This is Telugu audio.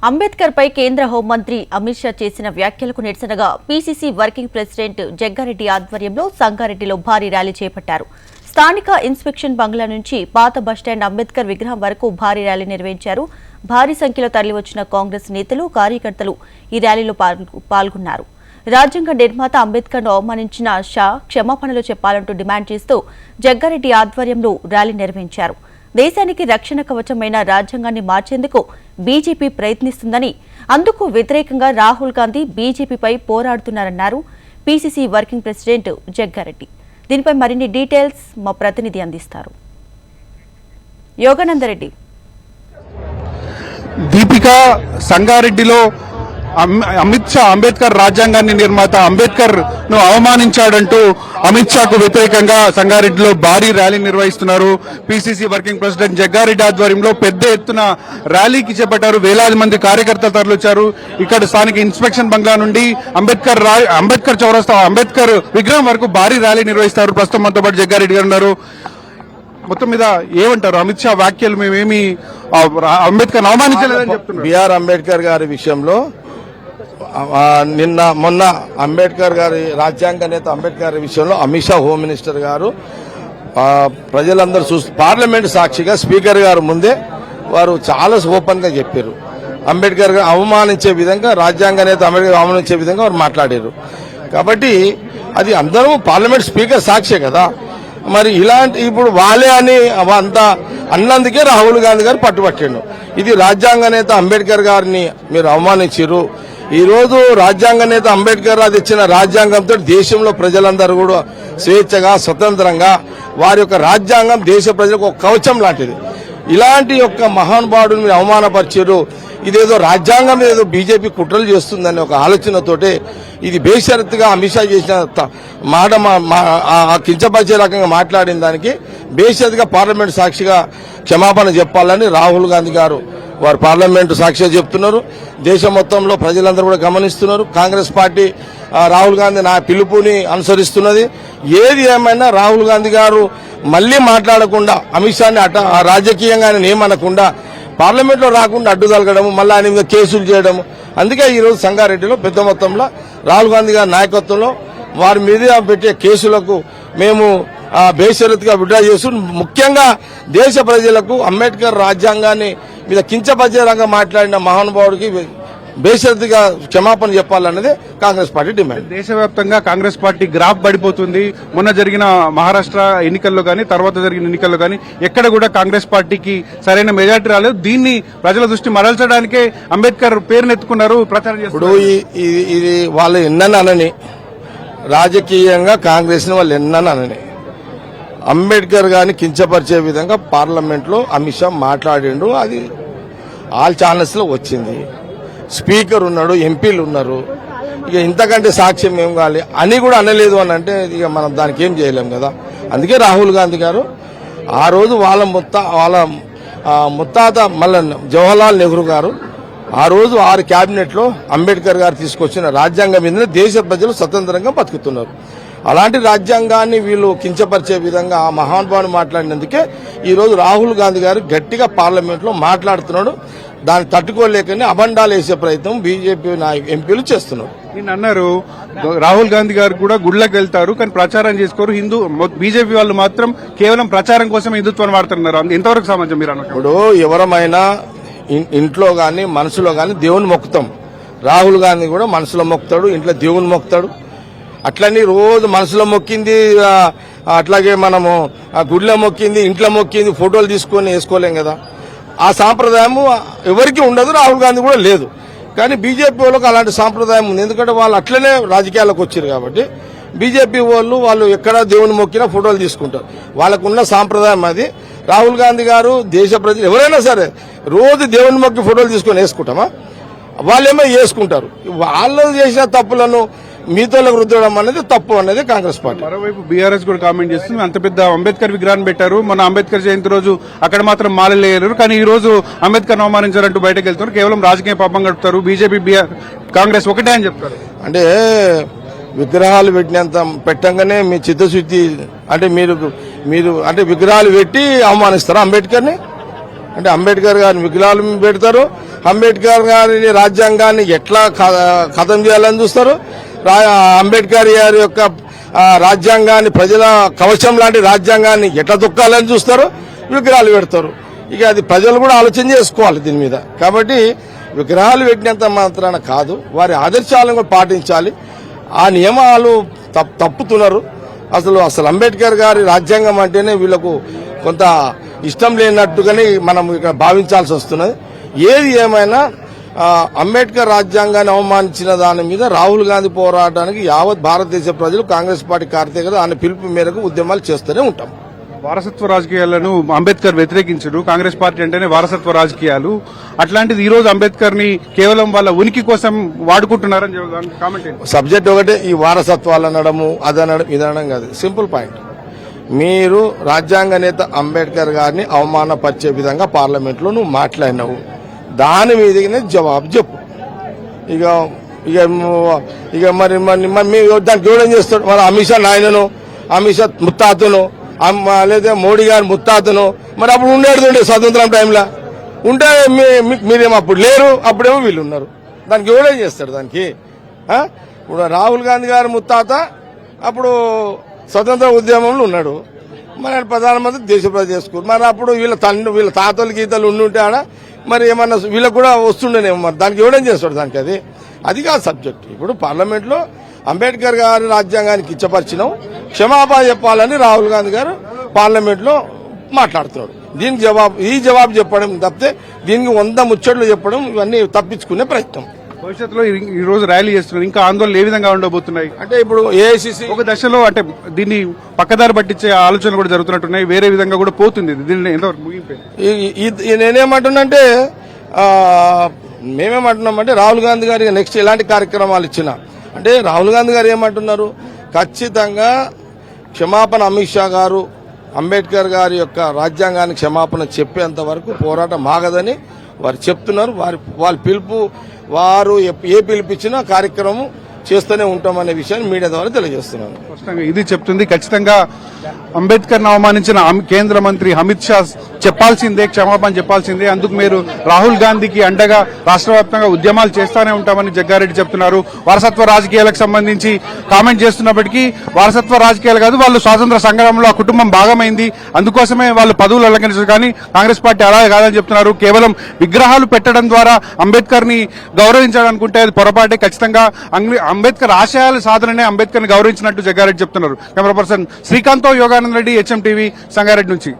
అంబేద్కర్ పై కేంద్ర హోంమంత్రి అమిత్ షా చేసిన వ్యాఖ్యలకు నిరసనగా పీసీసీ వర్కింగ్ ప్రెసిడెంట్ జగ్గారెడ్డి ఆధ్వర్యంలో సంగారెడ్డిలో భారీ ర్యాలీ చేపట్టారు. స్థానిక ఇన్స్పెక్షన్ బంగ్లా నుంచి పాత బస్టాండ్ అంబేద్కర్ విగ్రహం వరకు భారీ ర్యాలీ నిర్వహించారు. భారీ సంఖ్యలో తరలివచ్చిన కాంగ్రెస్ నేతలు, కార్యకర్తలు ఈ ర్యాలీలో పాల్గొన్నారు. రాజ్యాంగ నిర్మాత అంబేద్కర్ను అవమానించిన షా క్షమాపణలు చెప్పాలంటూ డిమాండ్ చేస్తూ జగ్గారెడ్డి ఆధ్వర్యంలో ర్యాలీ నిర్వహించారు. దేశానికి రక్షణ కవచమైన రాజ్యాంగాన్ని మార్చేందుకు బీజేపీ ప్రయత్నిస్తుందని, అందుకు వ్యతిరేకంగా రాహుల్ గాంధీ బీజేపీపై పోరాడుతున్నారన్నారు పీసీసీ వర్కింగ్ ప్రెసిడెంట్ జగ్గారెడ్డి. దీనిపై మరిన్ని డీటెయిల్స్ మా ప్రతినిధి అందిస్తారు. యోగానందరెడ్డి. దీపిక, సంగారెడ్డిలో అమిత్ షా అంబేద్కర్ రాజ్యాంగాన్ని నిర్మాత అంబేద్కర్ ను అవమానించాడంటూ అమిత్ షాకు వ్యతిరేకంగా సంగారెడ్డిలో భారీ ర్యాలీ నిర్వహిస్తున్నారు. పీసీసీ వర్కింగ్ ప్రెసిడెంట్ జగ్గారెడ్డి ఆధ్వర్యంలో పెద్ద ఎత్తున ర్యాలీకి చేపట్టారు. వేలాది మంది కార్యకర్తలు తరలించారు. ఇక్కడ స్థానిక ఇన్స్పెక్షన్ బంగ్లా నుండి అంబేద్కర్ చౌరస్తా అంబేద్కర్ విగ్రహం వరకు భారీ ర్యాలీ నిర్వహిస్తారు. ప్రస్తుతం మనతో పాటు జగ్గారెడ్డి గారు ఉన్నారు. మొత్తం మీద ఏమంటారు? అమిత్ షా వ్యాఖ్యలు మేమేమి అంబేద్కర్ అవమానించలేదని చెప్తున్నారు. బిఆర్ అంబేద్కర్ గారి విషయంలో మొన్న అంబేద్కర్ గారి రాజ్యాంగ నేత అంబేద్కర్ గారి విషయంలో అమిత్ షా హోమ్ మినిస్టర్ గారు ప్రజలందరూ పార్లమెంట్ సాక్షిగా స్పీకర్ గారు ముందే వారు చాలా ఓపెన్ గా చెప్పారు. అంబేద్కర్ గారు అవమానించే విధంగా, రాజ్యాంగ నేత అంబేద్కర్ అవమానించే విధంగా వారు మాట్లాడారు. కాబట్టి అది అందరూ పార్లమెంట్ స్పీకర్ సాక్షే కదా. మరి ఇలాంటి ఇప్పుడు వాళ్ళే అని అంతా అన్నందుకే రాహుల్ గాంధీ గారు పట్టుబట్టిండు. ఇది రాజ్యాంగ నేత అంబేద్కర్ గారిని మీరు అవమానించారు. ఈ రోజు రాజ్యాంగ నేత అంబేద్కర్ గారు ఇచ్చిన రాజ్యాంగంతో దేశంలో ప్రజలందరూ కూడా స్వేచ్ఛగా, స్వతంత్రంగా వారి యొక్క రాజ్యాంగం దేశ ప్రజలకు ఒక కవచం లాంటిది. ఇలాంటి యొక్క మహానుభావుడిని మీరు అవమానపరిచారు. ఇదేదో రాజ్యాంగం ఏదో బీజేపీ కుట్రలు చేస్తుందనే ఒక ఆలోచనతోటే ఇది బేషరతుగా అమిత్ షా చేసిన మాట కించపరిచే రకంగా మాట్లాడిన దానికి బేషరతుగా పార్లమెంట్ సాక్షిగా క్షమాపణ చెప్పాలని రాహుల్ గాంధీ గారు వారు పార్లమెంటు సాక్షిగా చెప్తున్నారు. దేశం మొత్తంలో ప్రజలందరూ కూడా గమనిస్తున్నారు. కాంగ్రెస్ పార్టీ రాహుల్ గాంధీ నా పిలుపుని అనుసరిస్తున్నది. ఏది ఏమైనా రాహుల్ గాంధీ గారు మళ్లీ మాట్లాడకుండా, అమిత్ షాని రాజకీయంగా ఆయన ఏమనకుండా పార్లమెంట్లో రాకుండా అడ్డుదలగడము, మళ్ళీ ఆయన మీద కేసులు చేయడము. అందుకే ఈ రోజు సంగారెడ్డిలో పెద్ద మొత్తంలో రాహుల్ గాంధీ గారి నాయకత్వంలో వారి మీద పెట్టే కేసులకు మేము బేషరతుగా విడ్రా చేస్తూ, ముఖ్యంగా దేశ ప్రజలకు అంబేద్కర్ రాజ్యాంగాన్ని మీద కించపరిచే రంగా మాట్లాడిన మహానుభావుడికి బేషరతుగా క్షమాపణ చెప్పాలన్నది కాంగ్రెస్ పార్టీ డిమాండ్. దేశవ్యాప్తంగా కాంగ్రెస్ పార్టీ గ్రాఫ్ పడిపోతుంది. మొన్న జరిగిన మహారాష్ట్ర ఎన్నికల్లో గానీ, తర్వాత జరిగిన ఎన్నికల్లో గానీ ఎక్కడ కూడా కాంగ్రెస్ పార్టీకి సరైన మెజార్టీ రాలేదు. దీన్ని ప్రజల దృష్టి మరల్చడానికే అంబేద్కర్ పేరునెత్తుకున్నారు, ప్రచారం చేస్తున్నారు. ఇప్పుడు ఇది వాళ్ళు ఎన్ననని రాజకీయంగా కాంగ్రెస్ ని వాళ్ళు ఎన్ననని అంబేద్కర్ గారిని కించపరిచే విధంగా పార్లమెంట్ లో అమిత్ షా మాట్లాడిండు. అది ఆల్ ఛానల్స్ లో వచ్చింది. స్పీకర్ ఉన్నాడు, ఎంపీలు ఉన్నారు. ఇక ఇంతకంటే సాక్ష్యం ఏం కావాలి అని కూడా అనలేదు అని అంటే ఇక మనం దానికి ఏం చేయలేం కదా. అందుకే రాహుల్ గాంధీ గారు ఆ రోజు వాళ్ళ ముత్తాత మళ్ళా జవహర్లాల్ నెహ్రూ గారు ఆ రోజు 6 కేబినెట్ లో అంబేద్కర్ గారు తీసుకొచ్చిన రాజ్యాంగం మీద దేశ ప్రజలు స్వతంత్రంగా బతుకుతున్నారు. అలాంటి రాజ్యాంగాన్ని వీళ్ళు కించపరిచే విధంగా ఆ మహానుభావుని మాట్లాడినందుకే ఈ రోజు రాహుల్ గాంధీ గారు గట్టిగా పార్లమెంట్ లో మాట్లాడుతున్నాడు. దాన్ని తట్టుకోలేకనే అబండాలు వేసే ప్రయత్నం బీజేపీ ఎంపీలు చేస్తున్నారు. నేను అన్నారు రాహుల్ గాంధీ గారు కూడా గుళ్ళకి వెళ్తారు కానీ ప్రచారం చేసుకోరు. బీజేపీ వాళ్ళు మాత్రం కేవలం ప్రచారం కోసం హిందుత్వాన్ని వాడుతున్నారు. ఎంతవరకు సమాజం మీరు అన్నారు? ఇప్పుడు ఎవరమైనా ఇంట్లో గాని మనసులో గాని దేవుని మొక్కుతాం. రాహుల్ గాంధీ కూడా మనసులో మొక్కుతాడు, ఇంట్లో దేవుని మొక్కుతాడు. అట్లని రోజు మనసులో మొక్కింది, అట్లాగే మనము గుడిలో మొక్కింది, ఇంట్లో మొక్కింది ఫోటోలు తీసుకొని వేసుకోలేం కదా. ఆ సాంప్రదాయం ఎవరికి ఉండదు, రాహుల్ గాంధీ కూడా లేదు. కానీ బీజేపీ వాళ్ళకి అలాంటి సాంప్రదాయం ఉంది. ఎందుకంటే వాళ్ళు అట్లనే రాజకీయాలకు వచ్చారు కాబట్టి బీజేపీ వాళ్ళు ఎక్కడ దేవుని మొక్కినా ఫోటోలు తీసుకుంటారు. వాళ్ళకున్న సాంప్రదాయం అది. రాహుల్ గాంధీ గారు దేశ ప్రజలు ఎవరైనా సరే రోజు దేవుని మొక్కి ఫోటోలు తీసుకొని వేసుకుంటామా? వాళ్ళేమో వేసుకుంటారు. వాళ్ళు చేసిన తప్పులను మీతోలకు రుద్దడం అనేది తప్పు అనేది కాంగ్రెస్ పార్టీ. మరోవైపు బీఆర్ఎస్ కూడా కామెంట్ చేస్తుంది. అంత పెద్ద అంబేద్కర్ విగ్రహాన్ని పెట్టారు, మన అంబేద్కర్ జయంతి రోజు అక్కడ మాత్రం మాలలు వేయలేరు, కానీ ఈ రోజు అంబేద్కర్ అవమానించారంటూ బయటకు వెళ్తారు. కేవలం రాజకీయ పాపం గడుపుతారు. బీజేపీ కాంగ్రెస్ ఒకటే అని చెప్తారు. అంటే విగ్రహాలు పెట్టంగానే మీ చిత్తశుద్ధి అంటే మీరు అంటే విగ్రహాలు పెట్టి అవమానిస్తారా అంబేద్కర్ని? అంటే అంబేద్కర్ గారిని విగ్రహాలు పెడతారు, అంబేద్కర్ గారి రాజ్యాంగాన్ని ఎట్లా ఖతం చేయాలని చూస్తారు, అంబేద్కర్ గారి యొక్క రాజ్యాంగాన్ని ప్రజల కవచం లాంటి రాజ్యాంగాన్ని ఎట్లా దొక్కాలని చూస్తారు, విగ్రహాలు పెడతారు. ఇక అది ప్రజలు కూడా ఆలోచన చేసుకోవాలి దీని మీద. కాబట్టి విగ్రహాలు పెట్టినంత మాత్రాన కాదు, వారి ఆదర్శాలను కూడా పాటించాలి. ఆ నియమాలు తప్పుతున్నారు. అసలు అంబేద్కర్ గారి రాజ్యాంగం అంటేనే వీళ్లకు కొంత ఇష్టం లేనట్టుగానే మనం ఇక్కడ భావించాల్సి వస్తున్నది. ఏది ఏమైనా అంబేద్కర్ రాజ్యాంగాన్ని అవమానించిన దాని మీద రాహుల్ గాంధీ పోరాటానికి యావత్ భారతదేశ ప్రజలు కాంగ్రెస్ పార్టీ కార్యకర్తలు ఆయన పిలుపు మేరకు ఉద్యమాలు చేస్తూనే ఉంటాం. వారసత్వ రాజకీయాలను అంబేద్కర్ వ్యతిరేకించారు. కాంగ్రెస్ పార్టీ అంటేనే వారసత్వ రాజకీయాలు. అట్లాంటిది ఈ రోజు అంబేద్కర్ ని కేవలం వాళ్ళ ఉనికి కోసం వాడుకుంటున్నారని కామెంట్. సబ్జెక్ట్ ఒకటే, ఈ వారసత్వాలు అనడము అదనడం ఇదనడం కాదు. సింపుల్ పాయింట్, మీరు రాజ్యాంగ నేత అంబేద్కర్ గారిని అవమానపరిచే విధంగా పార్లమెంట్ లో నువ్వు మాట్లాడినావు, దాని మీదనే జవాబు చెప్పు. ఇక ఇక ఇక మరి దానికి ఎవడేం చేస్తాడు? మరి అమిత్ షా నాయనను, అమిత్ షా ముత్తాతను, లేదా మోడీ గారి ముత్తాతను మరి అప్పుడు ఉండేది స్వతంత్రం టైంలో ఉంటే మీరేమో అప్పుడు లేరు, అప్పుడేమో వీళ్ళు ఉన్నారు. దానికి ఎవడేం చేస్తాడు? దానికి ఇప్పుడు రాహుల్ గాంధీ గారి ముత్తాత అప్పుడు స్వతంత్ర ఉద్యమంలో ఉన్నాడు, మరి ప్రధానమంత్రి దేశ ప్రజలు చేసుకున్నారు. మరి అప్పుడు వీళ్ళ తాతలు గీతలు ఉండుంటే ఆడ మరి ఏమన్నా వీళ్ళకు కూడా వస్తుండేనేమో. మరి దానికి ఎవడేం చేస్తాడు? దానికి అది కాదు సబ్జెక్ట్. ఇప్పుడు పార్లమెంట్ లో అంబేద్కర్ గారి రాజ్యాంగానికి ఇచ్చపరిచినాం, క్షమాపణ చెప్పాలని రాహుల్ గాంధీ గారు పార్లమెంట్ లో మాట్లాడుతున్నాడు. దీనికి ఈ జవాబు చెప్పడం తప్పితే దీనికి 100 ముచ్చట్లు చెప్పడం ఇవన్నీ తప్పించుకునే ప్రయత్నం. భవిష్యత్తులో ఈ రోజు ర్యాలీ చేస్తున్నారు, ఇంకా ఆందోళనలు ఏ విధంగా ఉండబోతున్నాయి? అంటే ఇప్పుడు ఏఐసిసి ఒక దశలో అంటే దీన్ని పక్కదారి పట్టించే ఆలోచన కూడా జరుగుతున్నట్టున్నాయి, వేరే విధంగా కూడా పోతుంది. దీన్ని ఎంతవరకు ముగింపే నేనేమంటున్నంటే మేమేమంటున్నామంటే రాహుల్ గాంధీ గారికి నెక్స్ట్ ఎలాంటి కార్యక్రమాలు ఇచ్చినా అంటే రాహుల్ గాంధీ గారు ఏమంటున్నారు, ఖచ్చితంగా క్షమాపణ అమిత్ షా గారు అంబేద్కర్ గారి యొక్క రాజ్యాంగానికి క్షమాపణ చెప్పేంత వరకు పోరాటం ఆగదని వారు చెప్తున్నారు. వాళ్ళ పిలుపు వారు ఏ పిలిపించినా కార్యక్రమం చేస్తూనే ఉంటామనే విషయాన్ని మీడియా ద్వారా తెలియజేస్తున్నాను. స్పష్టంగా ఇది చెప్తుంది. ఖచ్చితంగా అంబేద్కర్ అవమానించిన కేంద్ర మంత్రి అమిత్ షా చెప్పాల్సిందే, క్షమాపణ చెప్పాల్సిందే. అందుకు మీరు రాహుల్ గాంధీకి అండగా రాష్ట్ర వ్యాప్తంగా ఉద్యమాలు చేస్తానే ఉంటామని జగ్గారెడ్డి చెప్తున్నారు. వారసత్వ రాజకీయాలకు సంబంధించి కామెంట్ చేస్తున్నప్పటికీ వారసత్వ రాజకీయాలు కాదు, వాళ్ళు స్వాతంత్ర సంగ్రామంలో ఆ కుటుంబం భాగమైంది, అందుకోసమే వాళ్ళు పదవులు అలంకరించారు. కానీ కాంగ్రెస్ పార్టీ అలా కాదని చెప్తున్నారు. కేవలం విగ్రహాలు పెట్టడం ద్వారా అంబేద్కర్ ని గౌరవించాలనుకుంటే అది పొరపాటే. ఖచ్చితంగా అంబేద్కర్ ఆశయాల సాధననే అంబేద్కర్ ని గౌరవించినట్టు జగ్గారెడ్డి చెప్తున్నారు. Camera person Srikanth, Yoganand Reddy, HM TV, Sangareddy నుంచి.